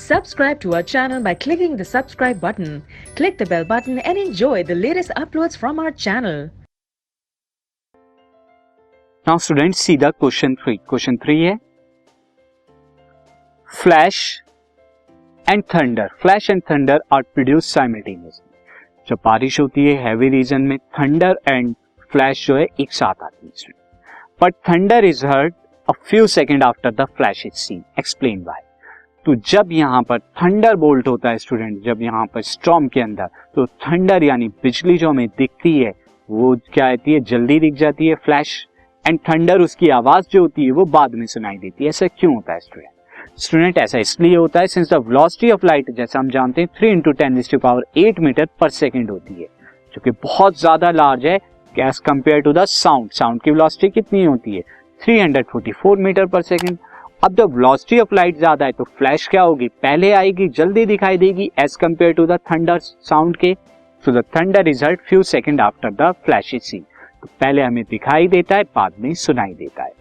Subscribe to our channel by clicking the subscribe button. Click the bell button and enjoy the latest uploads from our channel. Now students see the question 3 है flash and thunder are produce simultaneously. जब बारिश होती है heavy region में, thunder and flash जो है एक साथ आती है, but thunder is heard a few second after the flash is seen. Explain why. तो जब यहाँ पर थंडर बोल्ट होता है स्टूडेंट, जब यहाँ पर स्टॉर्म के अंदर, तो थंडर यानी बिजली जो हमें दिखती है वो क्या होती है, जल्दी दिख जाती है फ्लैश, एंड थंडर उसकी आवाज जो होती है वो बाद में सुनाई देती है। ऐसा क्यों होता है स्टूडेंट? ऐसा इसलिए होता है since the velocity of light, जैसा हम जानते हैं 3 × 10⁸ मीटर पर सेकेंड होती है, जो कि बहुत ज्यादा लार्ज है as compare to the sound की वेलोसिटी कितनी होती है 344 मीटर पर सेकेंड। अब जब वेलोसिटी ऑफ लाइट ज्यादा है तो फ्लैश क्या होगी, पहले आएगी, जल्दी दिखाई देगी as compare to the thunder sound के। So the thunder is heard few second after the flash is seen. तो पहले हमें दिखाई देता है, बाद में सुनाई देता है।